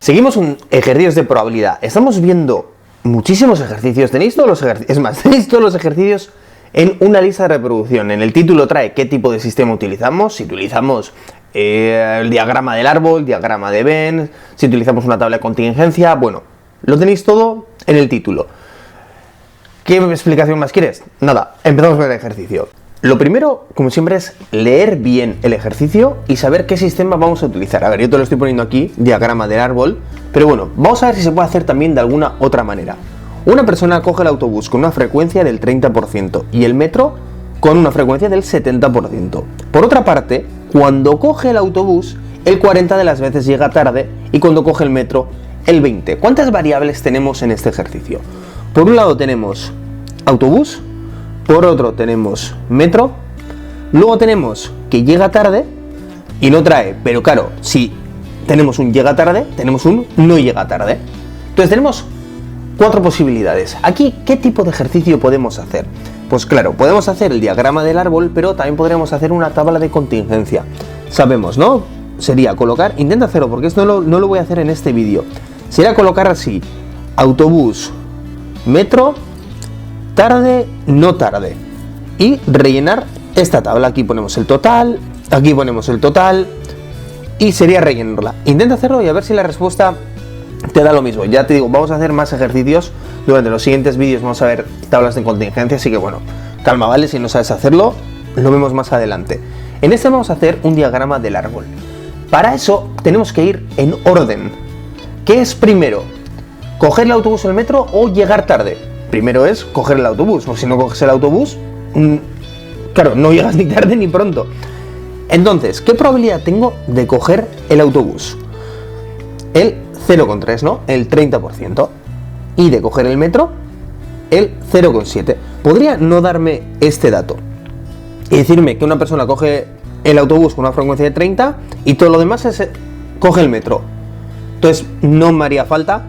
Seguimos un ejercicios de probabilidad. Estamos viendo muchísimos ejercicios. Tenéis todos los ejercicios. Es más, tenéis todos los ejercicios en una lista de reproducción. En el título trae qué tipo de sistema utilizamos. Si utilizamos el diagrama del árbol, diagrama de Venn, si utilizamos una tabla de contingencia. Bueno, lo tenéis todo en el título. ¿Qué explicación más quieres? Nada, empezamos con el ejercicio. Lo primero, como siempre, es leer bien el ejercicio y saber qué sistema vamos a utilizar. A ver, yo te lo estoy poniendo aquí, diagrama del árbol, pero bueno, vamos a ver si se puede hacer también de alguna otra manera. Una persona coge el autobús con una frecuencia del 30% y el metro con una frecuencia del 70%. Por otra parte, cuando coge el autobús, el 40 de las veces llega tarde y cuando coge el metro, el 20. ¿Cuántas variables tenemos en este ejercicio? Por un lado tenemos autobús, por otro tenemos metro, luego tenemos que llega tarde y no trae, pero claro, si tenemos un llega tarde, tenemos un no llega tarde. Entonces tenemos 4 posibilidades. Aquí, ¿qué tipo de ejercicio podemos hacer? Pues claro, podemos hacer el diagrama del árbol, pero también podríamos hacer una tabla de contingencia. Sabemos, ¿no? Sería colocar, intenta hacerlo porque esto no lo voy a hacer en este vídeo. Sería colocar así, autobús, metro, tarde, no tarde, y rellenar esta tabla. Aquí ponemos el total, aquí ponemos el total, y sería rellenarla. Intenta hacerlo y a ver si la respuesta te da lo mismo. Ya te digo, vamos a hacer más ejercicios durante los siguientes vídeos, vamos a ver tablas de contingencia, así que bueno, calma, ¿vale? Si no sabes hacerlo, lo vemos más adelante. En este vamos a hacer un diagrama del árbol. Para eso tenemos que ir en orden. ¿Qué es primero? ¿Coger el autobús o el metro o llegar tarde? Primero es coger el autobús, porque si no coges el autobús, claro, no llegas ni tarde ni pronto. Entonces, ¿qué probabilidad tengo de coger el autobús? El 0,3, ¿no? El 30%. Y de coger el metro, el 0,7. Podría no darme este dato y decirme que una persona coge el autobús con una frecuencia de 30 y todo lo demás coge el metro. Entonces, no me haría falta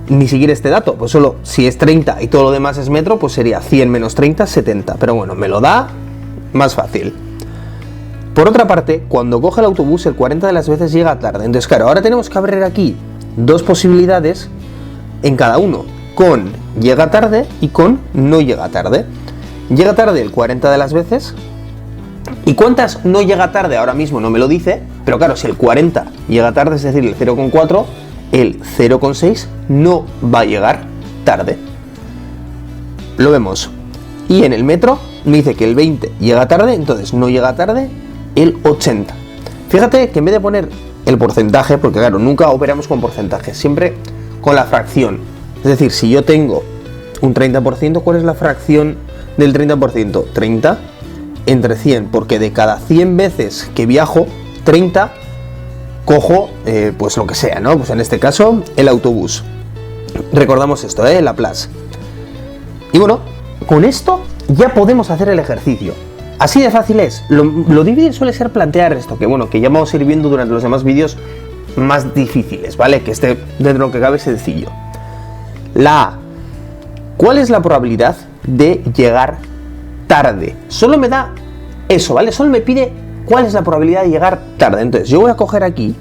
ni seguir este dato, pues solo si es 30 y todo lo demás es metro, pues sería 100 menos 30, 70, pero bueno, me lo da más fácil. Por otra parte, cuando coge el autobús, el 40 de las veces llega tarde. Entonces, claro, ahora tenemos que abrir aquí 2 posibilidades en cada uno, con llega tarde y con no llega tarde. Llega tarde el 40 de las veces, ¿y cuántas no llega tarde? Ahora mismo no me lo dice, pero claro, si el 40 llega tarde, es decir, el 0,4, el 0,6 no va a llegar tarde. Lo vemos. Y en el metro me dice que el 20 llega tarde, entonces no llega tarde el 80. Fíjate que en vez de poner el porcentaje, porque claro, nunca operamos con porcentajes, siempre con la fracción. Es decir, si yo tengo un 30%, ¿cuál es la fracción del 30%? 30 entre 100, porque de cada 100 veces que viajo, 30 cojo, pues lo que sea, ¿no? Pues en este caso, el autobús. Recordamos esto, Laplace. Y bueno, con esto ya podemos hacer el ejercicio. Así de fácil es. Lo difícil suele ser plantear esto, que bueno, que ya vamos a ir viendo durante los demás vídeos más difíciles, ¿vale? Que este, dentro de lo que cabe, sencillo. La A. ¿Cuál es la probabilidad de llegar tarde? Solo me da eso, ¿vale? Solo me pide cuál es la probabilidad de llegar tarde. Entonces yo voy a coger aquí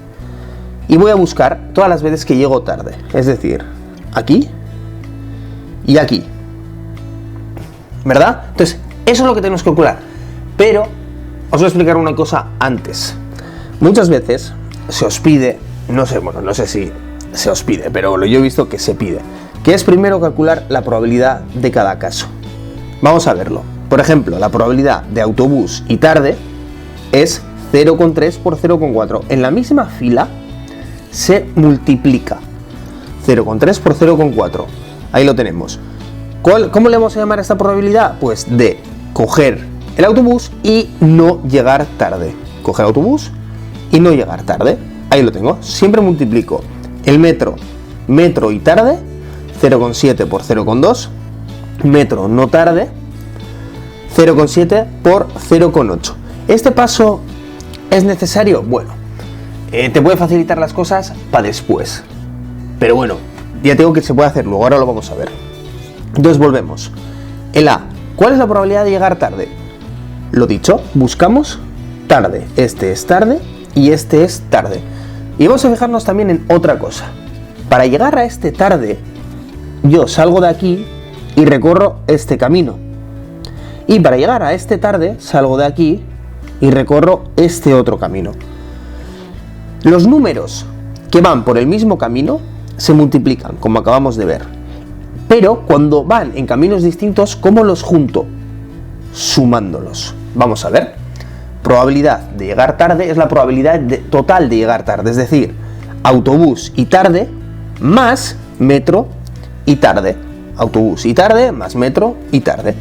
y voy a buscar todas las veces que llego tarde. Es decir, aquí y aquí, ¿verdad? Entonces eso es lo que tenemos que calcular. Pero os voy a explicar una cosa antes. Muchas veces se os pide, no sé, bueno, no sé si se os pide, pero yo he visto que se pide, que es primero calcular la probabilidad de cada caso. Vamos a verlo. Por ejemplo, la probabilidad de autobús y tarde es 0,3 por 0,4. En la misma fila se multiplica 0,3 por 0,4. Ahí lo tenemos. ¿Cómo le vamos a llamar a esta probabilidad? Pues de coger el autobús y no llegar tarde. Coger el autobús y no llegar tarde. Ahí lo tengo. Siempre multiplico el metro y tarde, 0,7 por 0,2. Metro no tarde, 0,7 por 0,8. ¿Este paso es necesario? Bueno, te puede facilitar las cosas para después. Pero bueno, ya tengo que se puede hacer luego, ahora lo vamos a ver. Entonces volvemos. El A. ¿Cuál es la probabilidad de llegar tarde? Lo dicho, buscamos tarde. Este es tarde y este es tarde. Y vamos a fijarnos también en otra cosa. para llegar a este tarde, yo salgo de aquí y recorro este camino. Y para llegar a este tarde, salgo de aquí y recorro este otro camino. Los números que van por el mismo camino se multiplican, como acabamos de ver. Pero cuando van en caminos distintos, ¿cómo los junto? Sumándolos. Vamos a ver. Probabilidad de llegar tarde es la probabilidad total de llegar tarde, es decir, autobús y tarde más metro y tarde. Autobús y tarde más metro y tarde.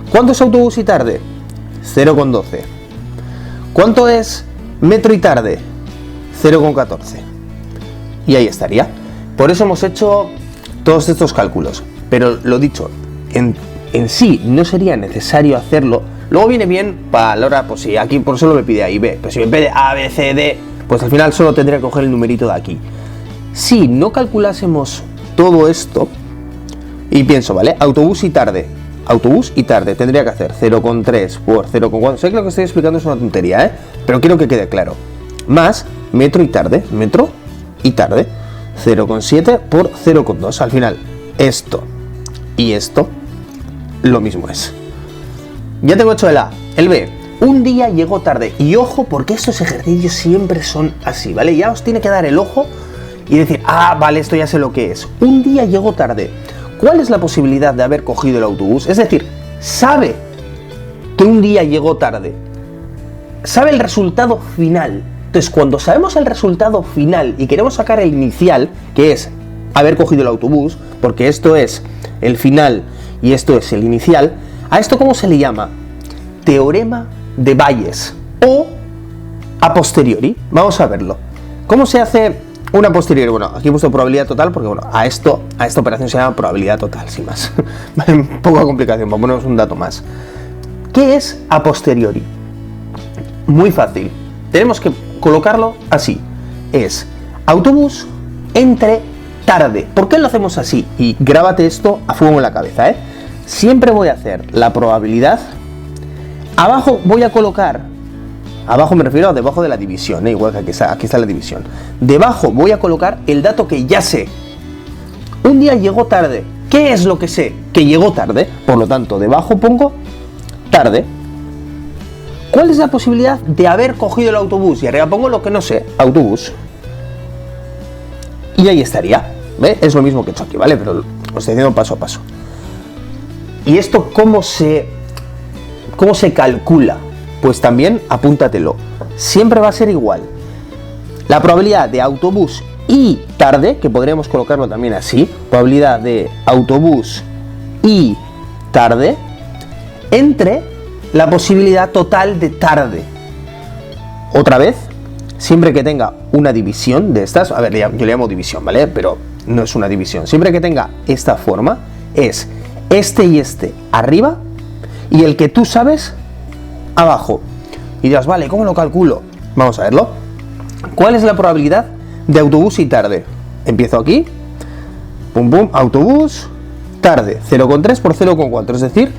¿Cuánto es autobús y tarde? 0,12. ¿Cuánto es metro y tarde? 0,14. Y ahí estaría. Por eso hemos hecho todos estos cálculos. Pero lo dicho, en sí no sería necesario hacerlo. Luego viene bien para la hora, pues si aquí por solo me pide A y B. Pero si me pide A, B, C, D, pues al final solo tendría que coger el numerito de aquí. Si no calculásemos todo esto, y pienso, ¿vale? Autobús y tarde, tendría que hacer 0,3 por 0,4. Sé que lo que estoy explicando es una tontería, pero quiero que quede claro. Más metro y tarde, 0,7 por 0,2. Al final, esto y esto, lo mismo es. Ya tengo hecho el A. El B, un día llegó tarde. Y ojo, porque estos ejercicios siempre son así, ¿vale? Ya os tiene que dar el ojo y decir, ah, vale, esto ya sé lo que es. Un día llegó tarde. ¿Cuál es la posibilidad de haber cogido el autobús? Es decir, sabe que un día llegó tarde. Sabe el resultado final. Entonces, cuando sabemos el resultado final y queremos sacar el inicial, que es haber cogido el autobús, porque esto es el final y esto es el inicial, ¿a esto cómo se le llama? Teorema de Bayes o a posteriori. Vamos a verlo. ¿Cómo se hace una posteriori? Bueno, aquí he puesto probabilidad total porque, bueno, a esta operación se llama probabilidad total, sin más. Poca complicación, vamos a ponernos un dato más. ¿Qué es a posteriori? Muy fácil. Tenemos que colocarlo así. Es autobús entre tarde. ¿Por qué lo hacemos así? Y grábate esto a fuego en la cabeza, ¿eh? Siempre voy a hacer la probabilidad. Abajo voy a colocar, abajo me refiero a debajo de la división, igual que aquí está la división. Debajo voy a colocar el dato que ya sé. Un día llegó tarde. ¿Qué es lo que sé? Que llegó tarde. Por lo tanto, debajo pongo tarde. ¿Cuál es la posibilidad de haber cogido el autobús? Y arriba pongo lo que no sé, autobús. Y ahí estaría. ¿Ve? Es lo mismo que he hecho aquí, ¿vale? Pero lo estoy haciendo paso a paso. ¿Y esto cómo se calcula? Pues también apúntatelo. Siempre va a ser igual. La probabilidad de autobús y tarde, que podríamos colocarlo también así, probabilidad de autobús y tarde, entre la posibilidad total de tarde. Otra vez, siempre que tenga una división de estas, a ver, yo le llamo división, ¿vale? Pero no es una división. Siempre que tenga esta forma, es este y este arriba y el que tú sabes abajo. Y dirás, vale, ¿cómo lo calculo? Vamos a verlo. ¿Cuál es la probabilidad de autobús y tarde? Empiezo aquí, pum pum, autobús, tarde, 0,3 por 0,4, es decir,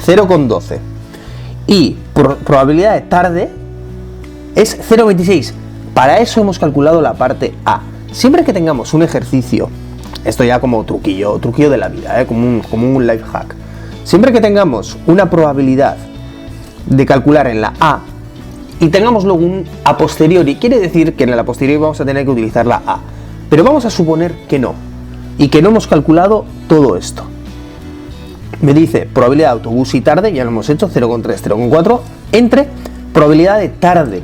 0,12. Y probabilidad de tarde es 0,26. Para eso hemos calculado la parte A. Siempre que tengamos un ejercicio, esto ya como truquillo de la vida, como un life hack. Siempre que tengamos una probabilidad de calcular en la A y tengamos luego un a posteriori, quiere decir que en la posteriori vamos a tener que utilizar la A. Pero vamos a suponer que no, y que no hemos calculado todo esto. Me dice probabilidad de autobús y tarde, ya lo hemos hecho, 0,3, 0,4, entre probabilidad de tarde.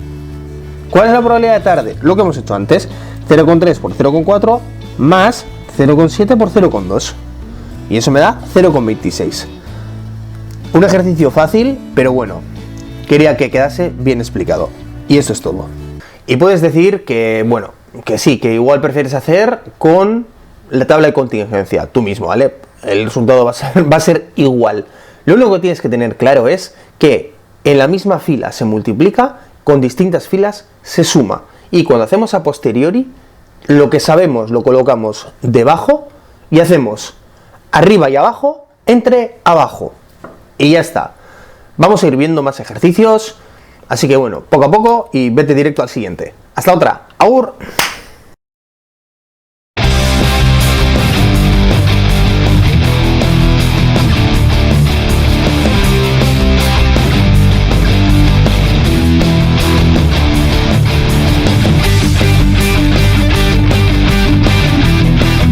¿Cuál es la probabilidad de tarde? Lo que hemos hecho antes, 0,3 por 0,4 más 0,7 por 0,2. Y eso me da 0,26. Un ejercicio fácil, pero bueno, quería que quedase bien explicado. Y eso es todo. Y puedes decir que, bueno, que sí, que igual prefieres hacer con la tabla de contingencia, tú mismo, ¿vale? El resultado va a ser igual. Lo único que tienes que tener claro es que en la misma fila se multiplica, con distintas filas se suma. Y cuando hacemos a posteriori, lo que sabemos lo colocamos debajo y hacemos arriba y abajo entre abajo. Y ya está. Vamos a ir viendo más ejercicios. Así que bueno, poco a poco y vete directo al siguiente. Hasta otra. ¡Agur!